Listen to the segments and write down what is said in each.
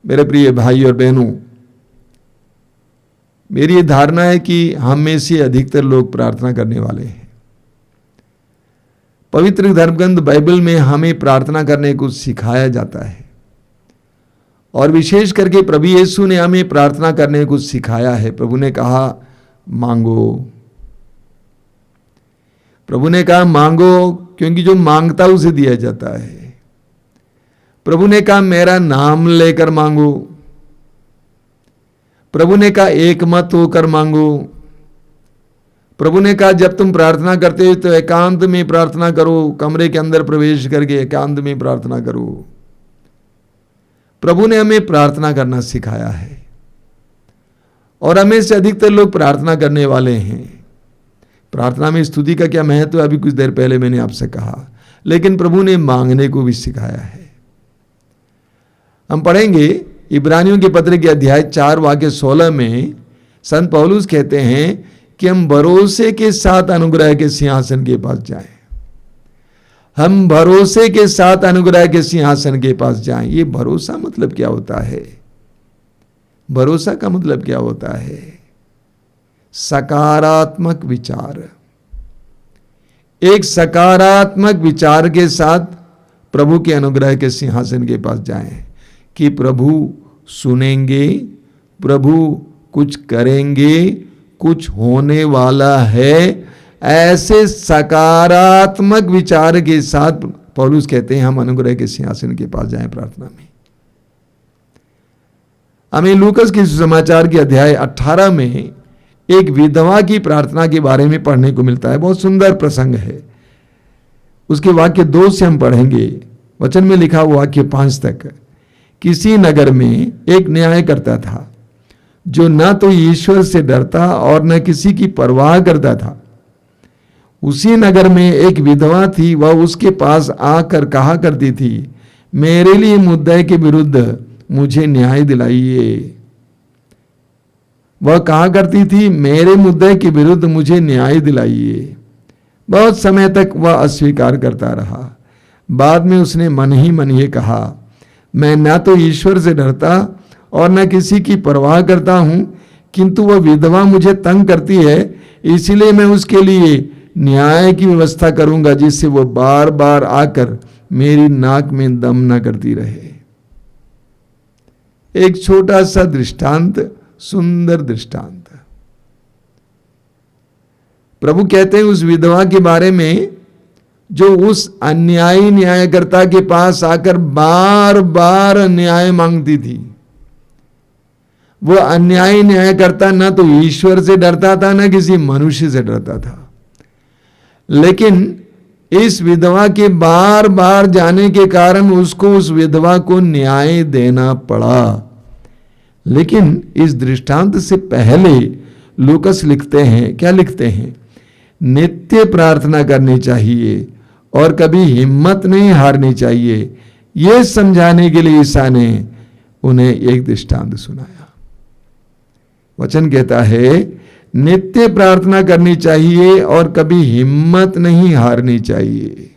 मेरे प्रिय भाई और बहनों, मेरी ये धारणा है कि हम में से अधिकतर लोग प्रार्थना करने वाले हैं। पवित्र धर्मग्रंथ बाइबल में हमें प्रार्थना करने को सिखाया जाता है और विशेष करके प्रभु यीशु ने हमें प्रार्थना करने को सिखाया है। प्रभु ने कहा मांगो, प्रभु ने कहा मांगो, क्योंकि जो मांगता उसे दिया जाता है। प्रभु ने कहा मेरा नाम लेकर मांगो। प्रभु ने कहा एक मत होकर मांगो। प्रभु ने कहा जब तुम प्रार्थना करते हो तो एकांत में प्रार्थना करो, कमरे के अंदर प्रवेश करके एकांत में प्रार्थना करो। प्रभु ने हमें प्रार्थना करना सिखाया है और हमें से अधिकतर लोग प्रार्थना करने वाले हैं। प्रार्थना में स्तुति का क्या महत्व है, अभी कुछ देर पहले मैंने आपसे कहा, लेकिन प्रभु ने मांगने को भी सिखाया है। हम पढ़ेंगे इब्रानियों के पत्र के अध्याय 4 वाक्य 16 में संत पौलुस कहते हैं कि हम भरोसे के साथ अनुग्रह के सिंहासन के पास जाएं। हम भरोसे के साथ अनुग्रह के सिंहासन के पास जाएं। ये भरोसा मतलब क्या होता है? भरोसा का मतलब क्या होता है? सकारात्मक विचार। एक सकारात्मक विचार के साथ प्रभु के अनुग्रह के सिंहासन के पास जाएं कि प्रभु सुनेंगे, प्रभु कुछ करेंगे, कुछ होने वाला है। ऐसे सकारात्मक विचार के साथ पौलुस कहते हैं हम अनुग्रह के सिंहासन के पास जाएं प्रार्थना में। हमें लूकस के सुसमाचार के अध्याय 18 में एक विधवा की प्रार्थना के बारे में पढ़ने को मिलता है। बहुत सुंदर प्रसंग है। उसके वाक्य 2 से हम पढ़ेंगे। वचन में लिखा हुआ वाक्य 5 तक। किसी नगर में एक न्यायकर्ता था जो न तो ईश्वर से डरता और न किसी की परवाह करता था। उसी नगर में एक विधवा थी। वह उसके पास आकर कहा करती थी, मेरे लिए मुद्दे के विरुद्ध मुझे न्याय दिलाइए। वह कहा करती थी, मेरे मुद्दे के विरुद्ध मुझे न्याय दिलाइए। बहुत समय तक वह अस्वीकार करता रहा। बाद में उसने मन ही मन ये कहा, मैं न तो ईश्वर से डरता और न किसी की परवाह करता हूं, किंतु वह विधवा मुझे तंग करती है, इसलिए मैं उसके लिए न्याय की व्यवस्था करूंगा, जिससे वो बार बार आकर मेरी नाक में दम न करती रहे। एक छोटा सा दृष्टांत, सुंदर दृष्टांत। प्रभु कहते हैं उस विधवा के बारे में जो उस अन्यायी न्यायकर्ता के पास आकर बार बार न्याय मांगती थी। वो अन्यायी न्यायकर्ता न तो ईश्वर से डरता था न किसी मनुष्य से डरता था, लेकिन इस विधवा के बार बार जाने के कारण उसको उस विधवा को न्याय देना पड़ा। लेकिन इस दृष्टांत से पहले लूकस लिखते हैं, क्या लिखते हैं? नित्य प्रार्थना करनी चाहिए और कभी हिम्मत नहीं हारनी चाहिए। यह समझाने के लिए ईसा ने उन्हें एक दृष्टांत सुनाया। वचन कहता है नित्य प्रार्थना करनी चाहिए और कभी हिम्मत नहीं हारनी चाहिए।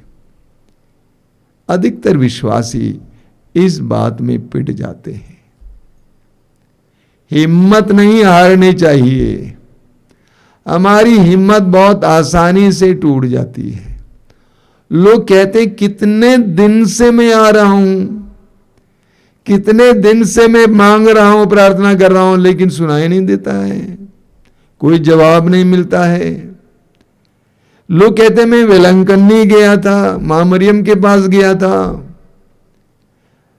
अधिकतर विश्वासी इस बात में पिट जाते हैं। हिम्मत नहीं हारनी चाहिए। हमारी हिम्मत बहुत आसानी से टूट जाती है। लोग कहते कितने दिन से मैं आ रहा हूं, कितने दिन से मैं मांग रहा हूं, प्रार्थना कर रहा हूं, लेकिन सुनाई नहीं देता है, कोई जवाब नहीं मिलता है। लोग कहते मैं वेलंकन्नी गया था, मां मरियम के पास गया था,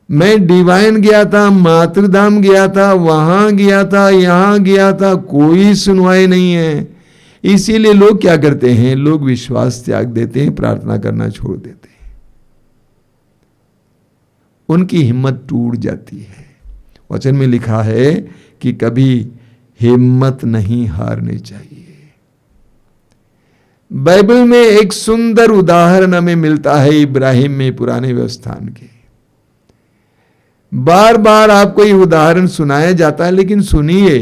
मैं डिवाइन गया था, मातृधाम गया था, वहां गया था, यहां गया था, कोई सुनवाई नहीं है। इसीलिए लोग क्या करते हैं? लोग विश्वास त्याग देते हैं, प्रार्थना करना छोड़ देते हैं। उनकी हिम्मत टूट जाती है। वचन में लिखा है कि कभी हिम्मत नहीं हारनी चाहिए। बाइबल में एक सुंदर उदाहरण हमें मिलता है इब्राहिम में, पुराने व्यवस्थान के। बार बार आपको ये उदाहरण सुनाया जाता है, लेकिन सुनिए,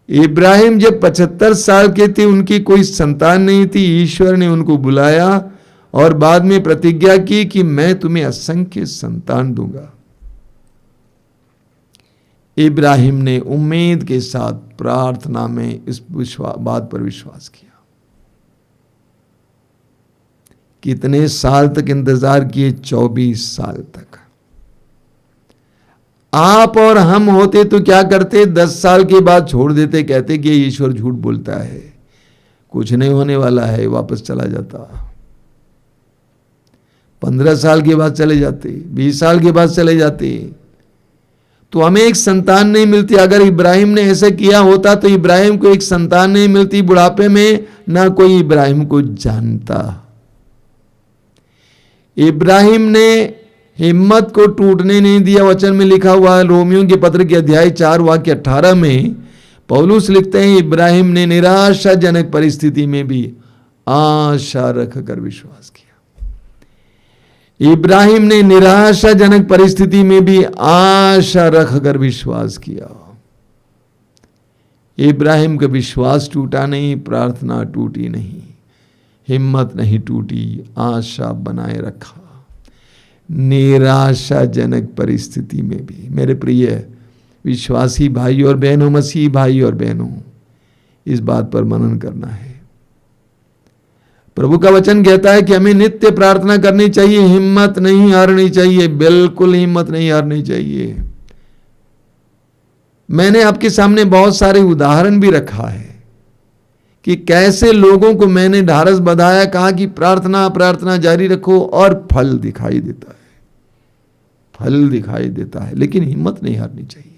इब्राहिम जब 75 साल के थे, उनकी कोई संतान नहीं थी। ईश्वर ने उनको बुलाया और बाद में प्रतिज्ञा की कि मैं तुम्हें असंख्य संतान दूंगा। इब्राहिम ने उम्मीद के साथ प्रार्थना में इस बात पर विश्वास किया। कितने साल तक इंतजार किए? 24 साल तक। आप और हम होते तो क्या करते? 10 साल के बाद छोड़ देते, कहते कि ये ईश्वर झूठ बोलता है, कुछ नहीं होने वाला है, वापस चला जाता। 15 साल के बाद चले जाते, 20 साल के बाद चले जाते, तो हमें एक संतान नहीं मिलती। अगर इब्राहिम ने ऐसा किया होता तो इब्राहिम को एक संतान नहीं मिलती, बुढ़ापे में ना कोई इब्राहिम को जानता। इब्राहिम ने हिम्मत को टूटने नहीं दिया। वचन में लिखा हुआ है, रोमियों के पत्र के अध्याय 4 वाक्य 18 में पौलुस लिखते हैं, इब्राहिम ने निराशाजनक परिस्थिति में भी आशा रखकर विश्वास किया। इब्राहिम ने निराशाजनक परिस्थिति में भी आशा रखकर विश्वास किया। इब्राहिम का विश्वास टूटा नहीं, प्रार्थना टूटी नहीं, हिम्मत नहीं टूटी, आशा बनाए रखा निराशाजनक परिस्थिति में भी। मेरे प्रिय विश्वासी भाई और बहनों, मसीही भाई और बहनों, इस बात पर मनन करना है। प्रभु का वचन कहता है कि हमें नित्य प्रार्थना करनी चाहिए, हिम्मत नहीं हारनी चाहिए, बिल्कुल हिम्मत नहीं हारनी चाहिए। मैंने आपके सामने बहुत सारे उदाहरण भी रखा है कि कैसे लोगों को मैंने ढारस बंधाया, कहा कि प्रार्थना प्रार्थना जारी रखो, और फल दिखाई देता है, फल दिखाई देता है, लेकिन हिम्मत नहीं हारनी चाहिए।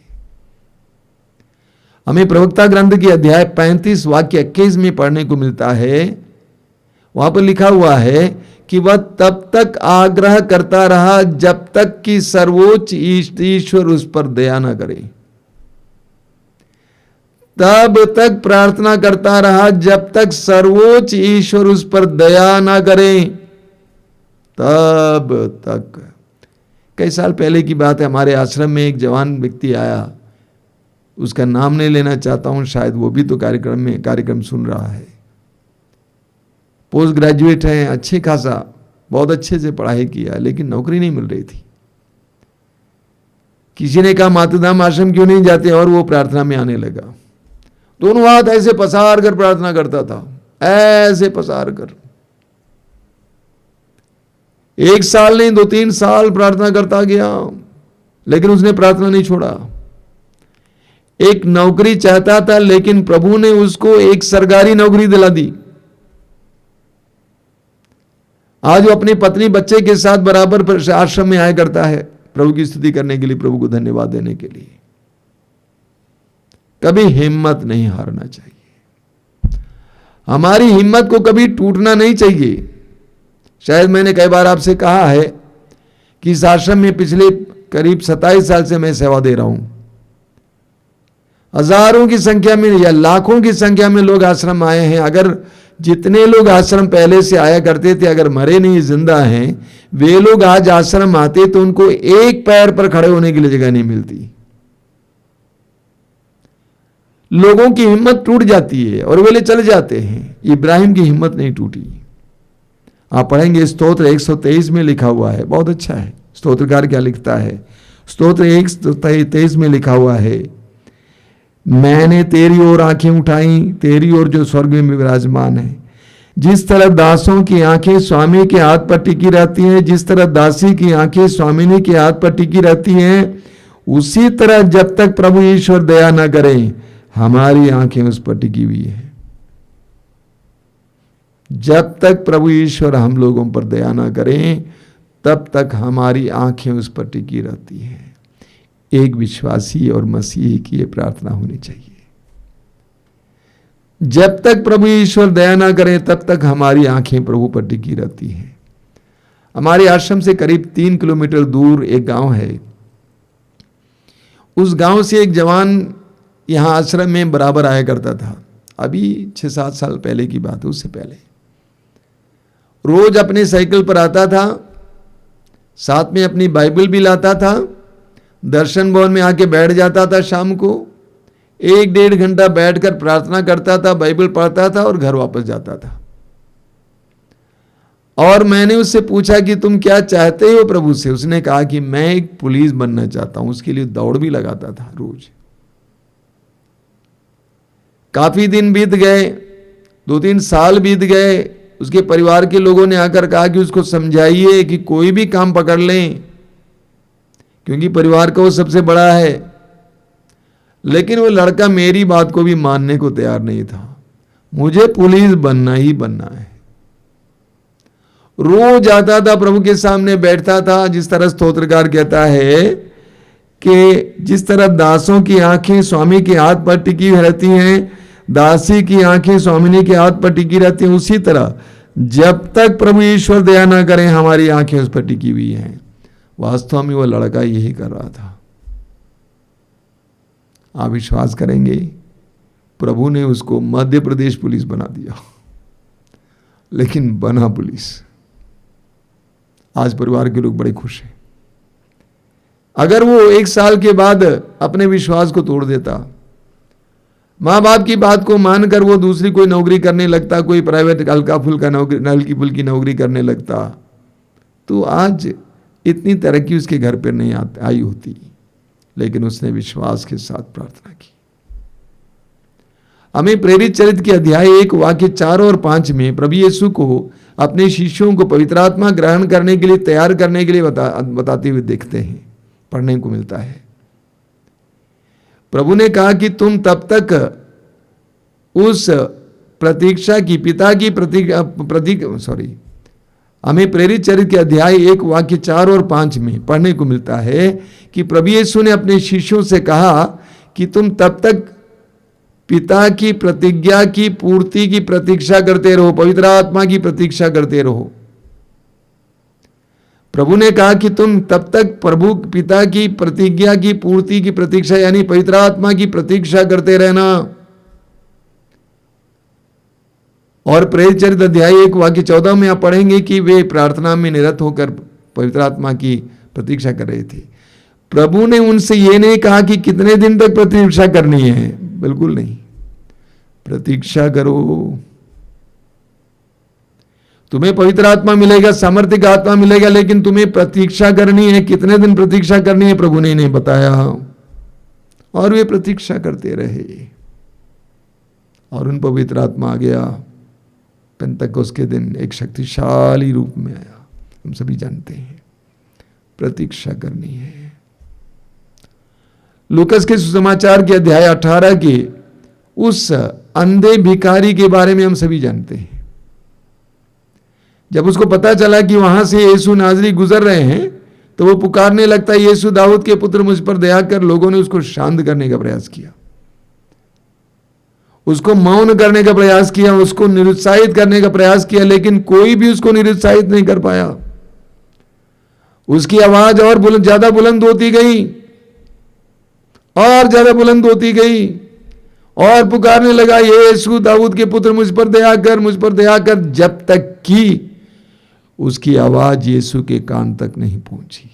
हमें प्रवक्ता ग्रंथ के अध्याय 35 वाक्य 21 में पढ़ने को मिलता है। वहां पर लिखा हुआ है कि वह तब तक आग्रह करता रहा जब तक कि सर्वोच्च ईश्वर उस पर दया न करे। तब तक प्रार्थना करता रहा जब तक सर्वोच्च ईश्वर उस पर दया ना करे, तब तक। कई साल पहले की बात है, हमारे आश्रम में एक जवान व्यक्ति आया, उसका नाम नहीं लेना चाहता हूं, शायद वो भी तो कार्यक्रम सुन रहा है। पोस्ट ग्रेजुएट है, अच्छे खासा, बहुत अच्छे से पढ़ाई किया, लेकिन नौकरी नहीं मिल रही थी। किसी ने कहा मातुधाम आश्रम क्यों नहीं जाते, और वो प्रार्थना में आने लगा। दोनों हाथ ऐसे पसार कर प्रार्थना करता था, ऐसे पसार कर। 1 साल नहीं 2-3 साल प्रार्थना करता गया, लेकिन उसने प्रार्थना नहीं छोड़ा। एक नौकरी चाहता था, लेकिन प्रभु ने उसको एक सरकारी नौकरी दिला दी। आज वो अपनी पत्नी बच्चे के साथ बराबर आश्रम में आया करता है, प्रभु की स्तुति करने के लिए, प्रभु को धन्यवाद देने के लिए। कभी हिम्मत नहीं हारना चाहिए, हमारी हिम्मत को कभी टूटना नहीं चाहिए। शायद मैंने कई बार आपसे कहा है कि इस आश्रम में पिछले करीब 27 साल से मैं सेवा दे रहा हूं। हजारों की संख्या में या लाखों की संख्या में लोग आश्रम आए हैं। अगर जितने लोग आश्रम पहले से आया करते थे, अगर मरे नहीं जिंदा हैं, वे लोग आज आश्रम आते तो उनको एक पैर पर खड़े होने के लिए जगह नहीं मिलती। लोगों की हिम्मत टूट जाती है और वे चले जाते हैं। इब्राहिम की हिम्मत नहीं टूटी। आप पढ़ेंगे स्तोत्र 123 में लिखा हुआ है, बहुत अच्छा है। स्तोत्रकार क्या लिखता है? स्तोत्र 123 में लिखा हुआ है, मैंने तेरी ओर आंखें उठाई, तेरी ओर जो स्वर्ग में विराजमान है। जिस तरह दासों की आंखें स्वामी के हाथ पर टिकी रहती हैं, जिस तरह दासी की आंखें स्वामिनी के हाथ पर टिकी रहती हैं, उसी तरह जब तक प्रभु ईश्वर दया न करें, हमारी आंखें उस पर टिकी हुई है। जब तक प्रभु ईश्वर हम लोगों पर दया न करें, तब तक हमारी आंखें उस पर टिकी रहती हैं। एक विश्वासी और मसीही की यह प्रार्थना होनी चाहिए। जब तक प्रभु ईश्वर दया ना करें, तब तक हमारी आंखें प्रभु पर टिकी रहती हैं। हमारे आश्रम से करीब 3 किलोमीटर दूर एक गांव है। उस गांव से एक जवान यहां आश्रम में बराबर आया करता था। अभी 6-7 साल पहले की बात है, उससे पहले रोज अपने साइकिल पर आता था, साथ में अपनी बाइबल भी लाता था, दर्शन भवन में आके बैठ जाता था। शाम को 1-1.5 घंटा बैठकर प्रार्थना करता था, बाइबल पढ़ता था और घर वापस जाता था। और मैंने उससे पूछा कि तुम क्या चाहते हो प्रभु से। उसने कहा कि मैं एक पुलिस बनना चाहता हूं। उसके लिए दौड़ भी लगाता था रोज। काफी दिन बीत गए, 2-3 साल बीत गए। उसके परिवार के लोगों ने आकर कहा कि उसको समझाइए कि कोई भी काम पकड़ लें, क्योंकि परिवार का वो सबसे बड़ा है। लेकिन वो लड़का मेरी बात को भी मानने को तैयार नहीं था। मुझे पुलिस बनना ही बनना है। रोज आता था, प्रभु के सामने बैठता था। जिस तरह स्तोत्रकार कहता है कि जिस तरह दासों की आंखें स्वामी के हाथ पर टिकी रहती हैं, दासी की आंखें स्वामिनी के हाथ पर टिकी रहती हैं, उसी तरह जब तक प्रभु ईश्वर दया ना करें हमारी आंखें उस पर टिकी हुई हैं। वास्तव में वो लड़का यही कर रहा था। आप विश्वास करेंगे, प्रभु ने उसको मध्य प्रदेश पुलिस बना दिया, लेकिन बना पुलिस। आज परिवार के लोग बड़े खुश हैं। अगर वो 1 साल के बाद अपने विश्वास को तोड़ देता, माँ बाप की बात को मानकर वो दूसरी कोई नौकरी करने लगता, कोई प्राइवेट हल्की फुल्की नौकरी करने लगता, तो आज इतनी तरक्की उसके घर पर नहीं आई होती। लेकिन उसने विश्वास के साथ प्रार्थना की। हमें प्रेरित चरित्र के अध्याय 1 वाक्य 4 और 5 में प्रभु यीशु को अपने शिष्यों को पवित्र आत्मा ग्रहण करने के लिए तैयार करने के लिए बताते हुए देखते हैं, पढ़ने को मिलता है। प्रभु ने कहा कि तुम तब तक उस प्रतीक्षा की पिता की हमें प्रेरित चरित्र के अध्याय 1 वाक्य 4 और 5 में पढ़ने को मिलता है कि प्रभु यीशु ने अपने शिष्यों से कहा कि तुम तब तक पिता की प्रतिज्ञा की पूर्ति की प्रतीक्षा करते रहो, पवित्र आत्मा की प्रतीक्षा करते रहो। प्रभु ने कहा कि तुम तब तक प्रभु पिता की प्रतिज्ञा की पूर्ति की प्रतीक्षा यानी पवित्र आत्मा की प्रतीक्षा करते रहना। और प्रेरित चरित्र अध्याय 1 वाक्य 14 में आप पढ़ेंगे कि वे प्रार्थना में निरत होकर पवित्र आत्मा की प्रतीक्षा कर रहे थे। प्रभु ने उनसे यह नहीं कहा कि कितने दिन तक प्रतीक्षा करनी है, बिल्कुल नहीं। प्रतीक्षा करो, तुम्हें पवित्र आत्मा मिलेगा, सामर्थ्य का आत्मा मिलेगा, लेकिन तुम्हें प्रतीक्षा करनी है। कितने दिन प्रतीक्षा करनी है प्रभु ने इन्हें बताया, और वे प्रतीक्षा करते रहे। और उन पवित्र आत्मा आ गया। पेंतकोस्त के दिन एक शक्तिशाली रूप में आया। हम सभी जानते हैं प्रतीक्षा करनी है। लूकस के सुसमाचार के अध्याय 18 के उस अंधे भिखारी के बारे में हम सभी जानते हैं। जब उसको पता चला कि वहां से यीशु नाजरी गुजर रहे हैं, तो वो पुकारने लगता है, यीशु दाऊद के पुत्र मुझ पर दया कर। लोगों ने उसको शांत करने का प्रयास किया, उसको मौन करने का प्रयास किया, उसको निरुत्साहित करने का प्रयास किया, लेकिन कोई भी उसको निरुत्साहित नहीं कर पाया। उसकी आवाज और ज्यादा बुलंद होती गई, और ज्यादा बुलंद होती गई, और पुकारने लगा, यीशु दाऊद के पुत्र मुझ पर दया कर, मुझ पर दया कर, जब तक कि उसकी आवाज यीशु के कान तक नहीं पहुंची।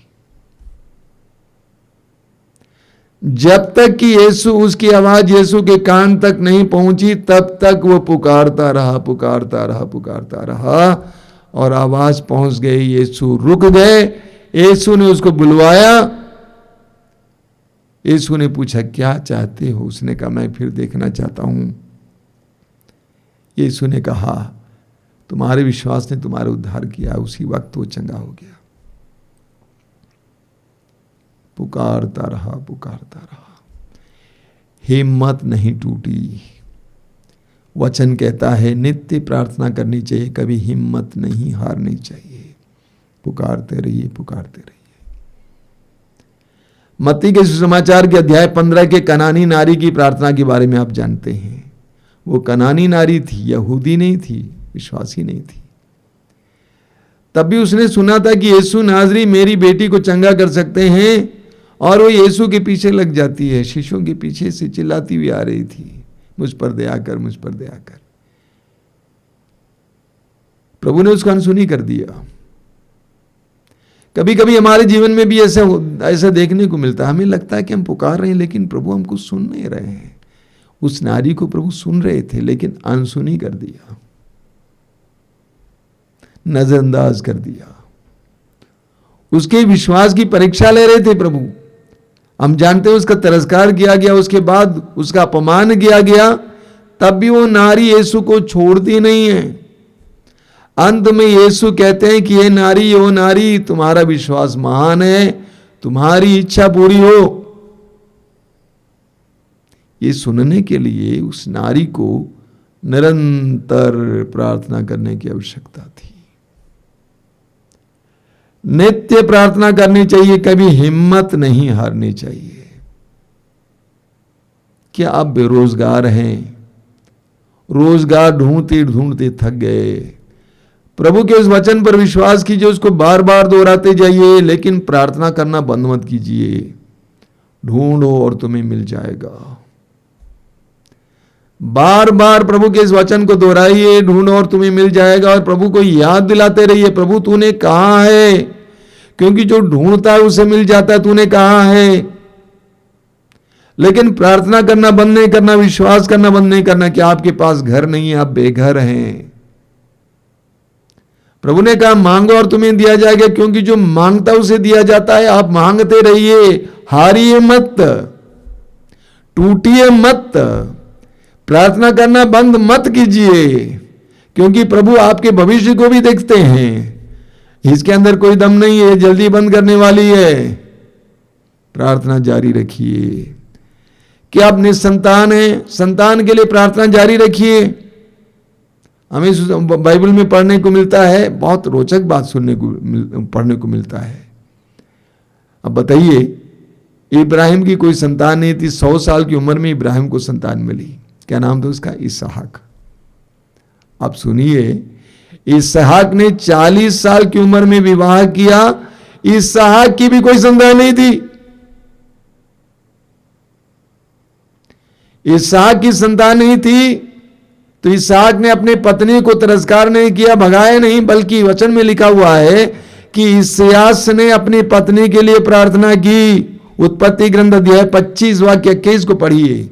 जब तक कि उसकी आवाज यीशु के कान तक नहीं पहुंची, तब तक वो पुकारता रहा, पुकारता रहा, पुकारता रहा, और आवाज पहुंच गई। यीशु रुक गए। यीशु ने उसको बुलवाया। यीशु ने पूछा, क्या चाहते हो? उसने कहा, मैं फिर देखना चाहता हूं। यीशु ने कहा, तुम्हारे विश्वास ने तुम्हारा उद्धार किया। उसी वक्त वो चंगा हो गया। पुकारता रहा, पुकारता रहा, हिम्मत नहीं टूटी। वचन कहता है नित्य प्रार्थना करनी चाहिए, कभी हिम्मत नहीं हारनी चाहिए। पुकारते रहिए, पुकारते रहिए। मत्ती के सुसमाचार के अध्याय 15 के कनानी नारी की प्रार्थना के बारे में आप जानते हैं। वो कनानी नारी थी, यहूदी नहीं थी, विश्वासी नहीं थी। तब भी उसने सुना था कि यीशु नाजरी मेरी बेटी को चंगा कर सकते हैं, और वो यीशु के पीछे लग जाती है। शिष्यों के पीछे से चिल्लाती हुई आ रही थी, मुझ पर दया कर, मुझ पर दया कर। प्रभु ने उसको अनसुनी कर दिया। कभी कभी हमारे जीवन में भी ऐसा देखने को मिलता है। हमें लगता है कि हम पुकार रहे हैं, लेकिन प्रभु हमको सुन नहीं रहे हैं। उस नारी को प्रभु सुन रहे थे, लेकिन अनसुनी कर दिया। नजरअंदाज कर दिया। उसके विश्वास की परीक्षा ले रहे थे प्रभु। हम जानते हैं उसका तिरस्कार किया गया, उसके बाद उसका अपमान किया गया, तब भी वो नारी यीशु को छोड़ती नहीं है। अंत में यीशु कहते हैं कि ये नारी, ओ नारी, तुम्हारा विश्वास महान है, तुम्हारी इच्छा पूरी हो। ये सुनने के लिए उस नारी को निरंतर प्रार्थना करने की आवश्यकता थी। नित्य प्रार्थना करनी चाहिए, कभी हिम्मत नहीं हारनी चाहिए। क्या आप बेरोजगार हैं? रोजगार ढूंढते ढूंढते थक गए? प्रभु के उस वचन पर विश्वास कीजिए, उसको बार बार दोहराते जाइए, लेकिन प्रार्थना करना बंद मत कीजिए। ढूंढो और तुम्हें मिल जाएगा। बार बार प्रभु के इस वचन को दोहराइए, ढूंढो और तुम्हें मिल जाएगा। और प्रभु को याद दिलाते रहिए, प्रभु तूने कहा है, क्योंकि जो ढूंढता है उसे मिल जाता है, तूने कहा है। लेकिन प्रार्थना करना बंद नहीं करना, विश्वास करना बंद नहीं करना कि आपके पास घर नहीं है, आप बेघर हैं। प्रभु ने कहा मांगो और तुम्हें दिया जाएगा, क्योंकि जो मांगता है उसे दिया जाता है। आप मांगते रहिए, हारिए मत, टूटिए मत, प्रार्थना करना बंद मत कीजिए, क्योंकि प्रभु आपके भविष्य को भी देखते हैं। इसके अंदर कोई दम नहीं है, जल्दी बंद करने वाली है। प्रार्थना जारी रखिए। क्या आप निसंतान हैं? संतान के लिए प्रार्थना जारी रखिए। हमें बाइबल में पढ़ने को मिलता है, बहुत रोचक बात पढ़ने को मिलता है। अब बताइए, इब्राहिम की कोई संतान नहीं थी। 100 साल की उम्र में इब्राहिम को संतान मिली। क्या नाम था उसका? इसहाक। आप सुनिए, इसहाक ने 40 साल की उम्र में विवाह किया। इसहाक की भी कोई संतान नहीं थी। इसहाक की संतान नहीं थी, तो इसहाक ने अपने पत्नी को तिरस्कार नहीं किया, भगाया नहीं, बल्कि वचन में लिखा हुआ है कि इसयास ने अपनी पत्नी के लिए प्रार्थना की। उत्पत्ति ग्रंथ अध्याय 25 वाक्य 21 को पढ़िए।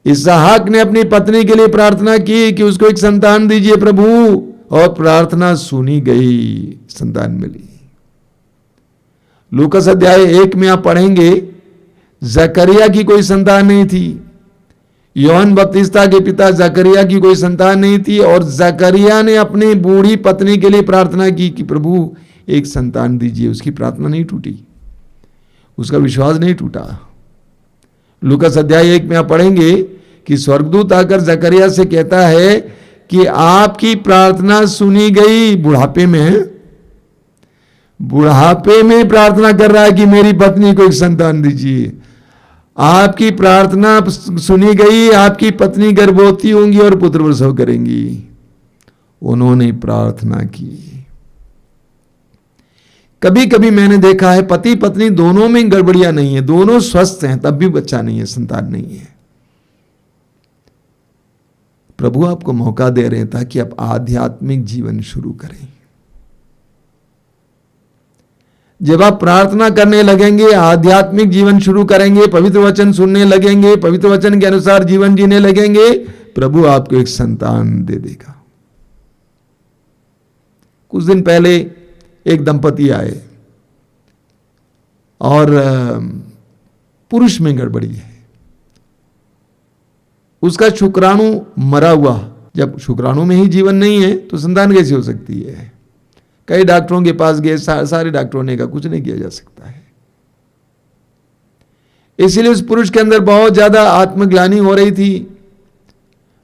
इसहाक ने अपनी पत्नी के लिए प्रार्थना की कि उसको एक संतान दीजिए प्रभु, और प्रार्थना सुनी गई, संतान मिली। लूकास अध्याय 1 में आप पढ़ेंगे, जकरिया की कोई संतान नहीं थी। योहन बपतिस्ता के पिता जकरिया की कोई संतान नहीं थी, और जकरिया ने अपनी बूढ़ी पत्नी के लिए प्रार्थना की कि प्रभु एक संतान दीजिए। उसकी प्रार्थना नहीं टूटी, उसका विश्वास नहीं टूटा। लूकास अध्याय 1 में आप पढ़ेंगे कि स्वर्गदूत आकर जकरिया से कहता है कि आपकी प्रार्थना सुनी गई। बुढ़ापे में प्रार्थना कर रहा है कि मेरी पत्नी को एक संतान दीजिए। आपकी प्रार्थना सुनी गई, आपकी पत्नी गर्भवती होंगी और पुत्र प्रसव करेंगी। उन्होंने प्रार्थना की। कभी कभी मैंने देखा है पति पत्नी दोनों में गड़बड़ियां नहीं है, दोनों स्वस्थ हैं, तब भी बच्चा नहीं है, संतान नहीं है। प्रभु आपको मौका दे रहे हैं ताकि आप आध्यात्मिक जीवन शुरू करें। जब आप प्रार्थना करने लगेंगे, आध्यात्मिक जीवन शुरू करेंगे, पवित्र वचन सुनने लगेंगे, पवित्र वचन के अनुसार जीवन जीने लगेंगे, प्रभु आपको एक संतान दे देगा। कुछ दिन पहले एक दंपति आए और पुरुष में गड़बड़ी है, उसका शुक्राणु मरा हुआ। जब शुक्राणु में ही जीवन नहीं है तो संतान कैसे हो सकती है? कई डॉक्टरों के पास गए, सारे डॉक्टरों ने कहा कुछ नहीं किया जा सकता है। इसलिए उस पुरुष के अंदर बहुत ज्यादा आत्मग्लानि हो रही थी,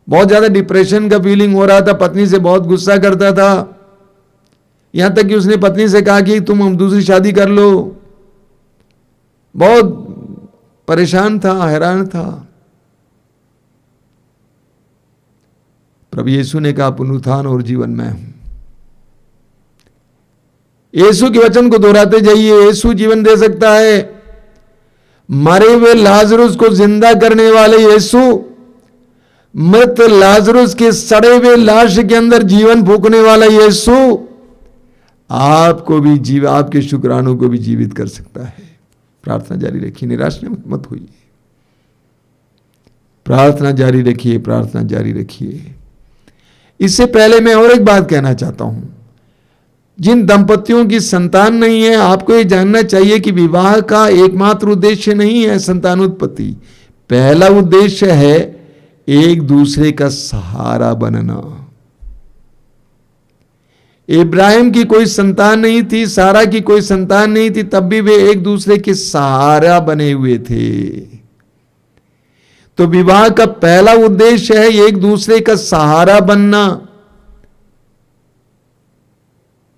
बहुत ज्यादा डिप्रेशन का फीलिंग हो रहा था, पत्नी से बहुत गुस्सा करता था, यहां तक कि उसने पत्नी से कहा कि तुम हम दूसरी शादी कर लो। बहुत परेशान था, हैरान था। प्रभु यीशु ने कहा पुनरुत्थान और जीवन मैं हूं। यीशु के वचन को दोहराते जाइए। यीशु जीवन दे सकता है। मरे हुए लाजरुस को जिंदा करने वाले यीशु, मृत लाजरुस के सड़े हुए लाश के अंदर जीवन फूंकने वाला यीशु आपको भी आपके शुक्राणु को भी जीवित कर सकता है। प्रार्थना जारी रखिए, निराश मत होइए। प्रार्थना जारी रखिए, प्रार्थना जारी रखिए। इससे पहले मैं और एक बात कहना चाहता हूं, जिन दंपतियों की संतान नहीं है, आपको ये जानना चाहिए कि विवाह का एकमात्र उद्देश्य नहीं है संतानोत्पत्ति। पहला उद्देश्य है एक दूसरे का सहारा बनना। इब्राहिम की कोई संतान नहीं थी, सारा की कोई संतान नहीं थी, तब भी वे एक दूसरे के सहारा बने हुए थे। तो विवाह का पहला उद्देश्य है एक दूसरे का सहारा बनना,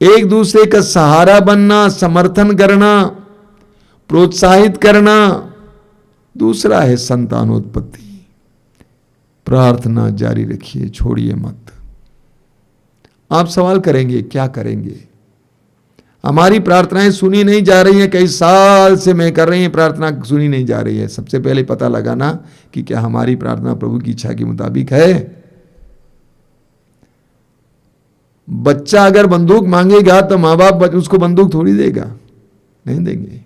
एक दूसरे का सहारा बनना, समर्थन करना, प्रोत्साहित करना। दूसरा है संतानोत्पत्ति। प्रार्थना जारी रखिए, छोड़िए मत। आप सवाल करेंगे क्या करेंगे, हमारी प्रार्थनाएं सुनी नहीं जा रही हैं, कई साल से मैं कर रही हैं, प्रार्थना सुनी नहीं जा रही है। सबसे पहले पता लगाना कि क्या हमारी प्रार्थना प्रभु की इच्छा के मुताबिक है। बच्चा अगर बंदूक मांगेगा तो मां बाप उसको बंदूक थोड़ी देगा, नहीं देंगे।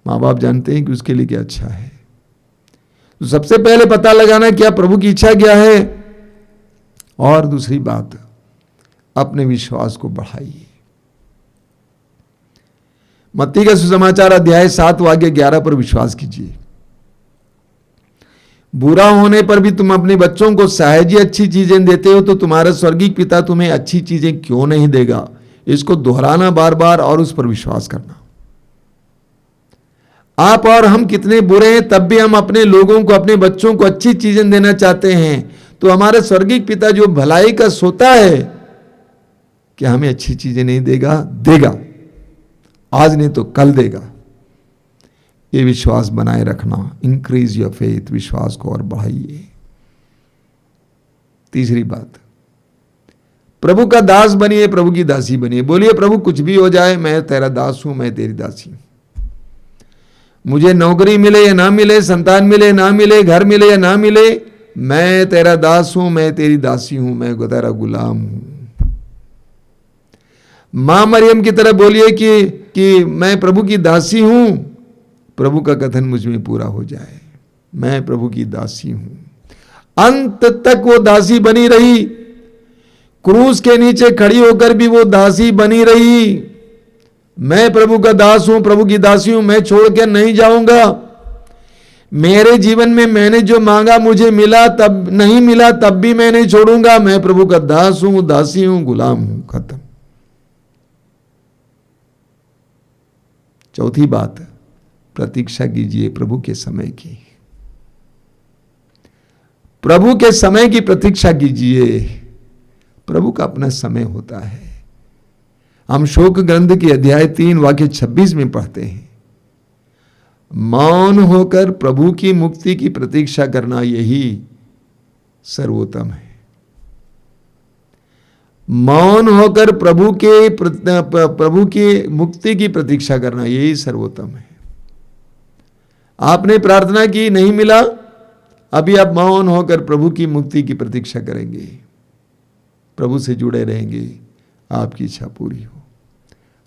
मां बाप जानते हैं कि उसके लिए क्या अच्छा है। तो सबसे पहले पता लगाना क्या प्रभु की इच्छा क्या है। और दूसरी बात, अपने विश्वास को बढ़ाइए। मत्ती का सुसमाचार अध्याय 7 वाक्य 11 पर विश्वास कीजिए। बुरा होने पर भी तुम अपने बच्चों को सहज ही अच्छी चीजें देते हो, तो तुम्हारा स्वर्गीय पिता तुम्हें अच्छी चीजें क्यों नहीं देगा। इसको दोहराना बार बार और उस पर विश्वास करना। आप और हम कितने बुरे हैं, तब भी हम अपने लोगों को, अपने बच्चों को अच्छी चीजें देना चाहते हैं। तो हमारे स्वर्गीय पिता जो भलाई का सोता है, क्या हमें अच्छी चीजें नहीं देगा? देगा। आज नहीं तो कल देगा। ये विश्वास बनाए रखना। इंक्रीज योर फेथ, विश्वास को और बढ़ाइए। तीसरी बात, प्रभु का दास बनिए, प्रभु की दासी बनिए। बोलिए, प्रभु कुछ भी हो जाए, मैं तेरा दास हूं, मैं तेरी दासी हूं। मुझे नौकरी मिले या ना मिले, संतान मिले ना मिले, घर मिले या ना मिले, मैं तेरा दास हूं, मैं तेरी दासी हूं, मैं तेरा गुलाम हूं। मां मरियम की तरह बोलिए कि मैं प्रभु की दासी हूं, प्रभु का कथन मुझ में पूरा हो जाए, मैं प्रभु की दासी हूं। अंत तक वो दासी बनी रही। क्रूस के नीचे खड़ी होकर भी वो दासी बनी रही। मैं प्रभु का दास हूं, प्रभु की दासी हूं, मैं छोड़ के नहीं जाऊंगा। मेरे जीवन में मैंने जो मांगा मुझे मिला, तब नहीं मिला तब भी मैं नहीं छोड़ूंगा। मैं प्रभु का दास हूं, दासी हूं, गुलाम हूं। खत्म। चौथी बात, प्रतीक्षा कीजिए प्रभु के समय की। प्रभु के समय की प्रतीक्षा कीजिए। प्रभु का अपना समय होता है। हम शोक ग्रंथ के अध्याय 3 वाक्य 26 में पढ़ते हैं, मौन होकर प्रभु की मुक्ति की प्रतीक्षा करना यही सर्वोत्तम है। मौन होकर प्रभु की मुक्ति की प्रतीक्षा करना यही सर्वोत्तम है। आपने प्रार्थना की, नहीं मिला, अभी आप मौन होकर प्रभु की मुक्ति की प्रतीक्षा करेंगे, प्रभु से जुड़े रहेंगे, आपकी इच्छा पूरी हो,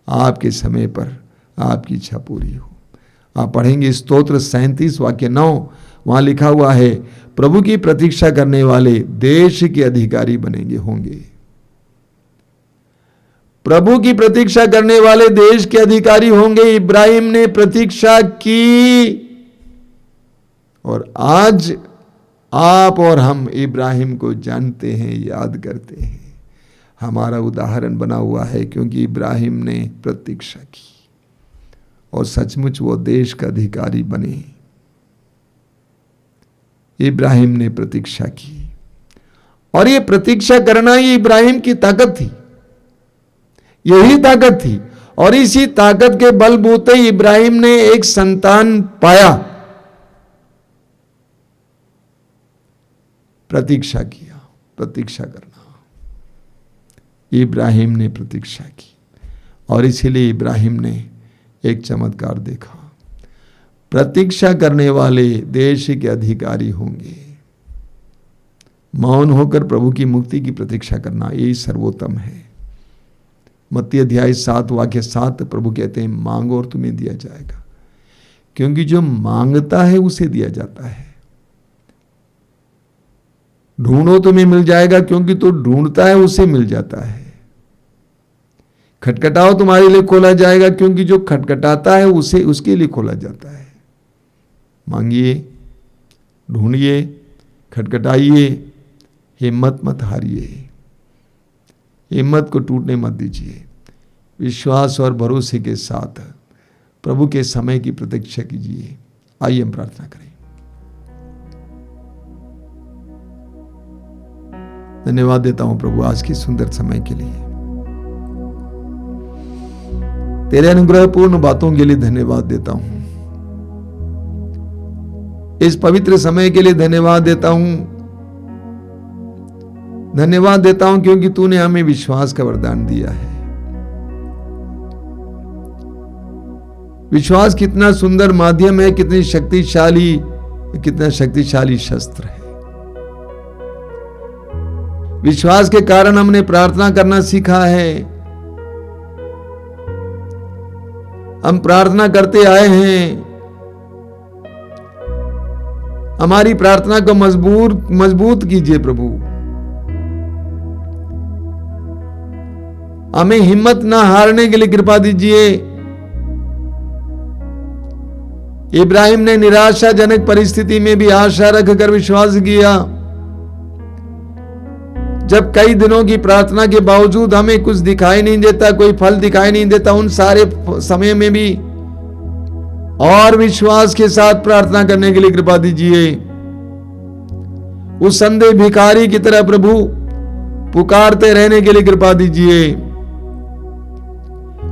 आपके समय पर आपकी इच्छा पूरी हो। आप पढ़ेंगे स्तोत्र 37 वाक्य 9, वहां लिखा हुआ है, प्रभु की प्रतीक्षा करने वाले देश के अधिकारी बनेंगे होंगे। प्रभु की प्रतीक्षा करने वाले देश के अधिकारी होंगे। इब्राहिम ने प्रतीक्षा की और आज आप और हम इब्राहिम को जानते हैं, याद करते हैं। हमारा उदाहरण बना हुआ है, क्योंकि इब्राहिम ने प्रतीक्षा की और सचमुच वो देश का अधिकारी बने। इब्राहिम ने प्रतीक्षा की और ये प्रतीक्षा करना ये इब्राहिम की ताकत थी, यही ताकत थी। और इसी ताकत के बलबूते इब्राहिम ने एक संतान पाया। प्रतीक्षा किया, प्रतीक्षा करना। इब्राहिम ने प्रतीक्षा की और इसीलिए इब्राहिम ने एक चमत्कार देखा। प्रतीक्षा करने वाले देश के अधिकारी होंगे। मौन होकर प्रभु की मुक्ति की प्रतीक्षा करना यही सर्वोत्तम है। मत्ती अध्याय 7 वाक्य 7 प्रभु कहते हैं, मांगो और तुम्हें दिया जाएगा, क्योंकि जो मांगता है उसे दिया जाता है। ढूंढो तुम्हें मिल जाएगा, क्योंकि तो ढूंढता है उसे मिल जाता है। खटखटाओ तुम्हारे लिए खोला जाएगा, क्योंकि जो खटखटाता है उसे उसके लिए खोला जाता है। मांगिए, ढूंढिए, खटखटाइए, हिम्मत मत हारिए, हिम्मत को टूटने मत दीजिए। विश्वास और भरोसे के साथ प्रभु के समय की प्रतीक्षा कीजिए। आइए हम प्रार्थना करें। धन्यवाद देता हूं प्रभु आज की सुंदर समय के लिए, तेरे अनुग्रहपूर्ण बातों के लिए धन्यवाद देता हूं। इस पवित्र समय के लिए धन्यवाद देता हूं। धन्यवाद देता हूं क्योंकि तूने हमें विश्वास का वरदान दिया है। विश्वास कितना सुंदर माध्यम है, कितना शक्तिशाली शस्त्र है। विश्वास के कारण हमने प्रार्थना करना सीखा है। हम प्रार्थना करते आए हैं। हमारी प्रार्थना को मजबूत कीजिए प्रभु। हमें हिम्मत ना हारने के लिए कृपा दीजिए। इब्राहिम ने निराशाजनक परिस्थिति में भी आशा रखकर विश्वास किया। जब कई दिनों की प्रार्थना के बावजूद हमें कुछ दिखाई नहीं देता, कोई फल दिखाई नहीं देता, उन सारे समय में भी और विश्वास के साथ प्रार्थना करने के लिए कृपा दीजिए। उस अंधे भिखारी की तरह प्रभु पुकारते रहने के लिए कृपा दीजिए।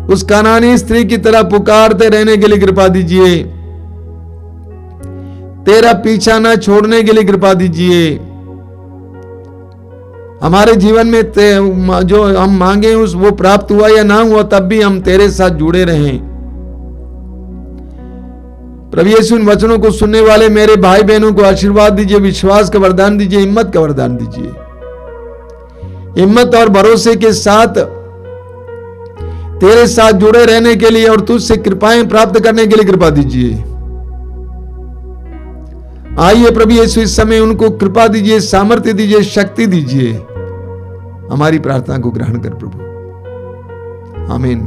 उस कनानी स्त्री की तरह पुकारते रहने के लिए कृपा दीजिए। तेरा पीछा न छोड़ने के लिए कृपा दीजिए। हमारे जीवन में जो हम मांगे वो प्राप्त हुआ या ना हुआ, तब भी हम तेरे साथ जुड़े रहें। प्रभु यीशु इन वचनों को सुनने वाले मेरे भाई बहनों को आशीर्वाद दीजिए, विश्वास का वरदान दीजिए, हिम्मत का वरदान दीजिए। हिम्मत और भरोसे के साथ तेरे साथ जुड़े रहने के लिए और तुझसे कृपाएं प्राप्त करने के लिए कृपा दीजिए। आइए प्रभु यीशु इस समय उनको कृपा दीजिए, सामर्थ्य दीजिए, शक्ति दीजिए। हमारी प्रार्थना को ग्रहण कर प्रभु। आमीन।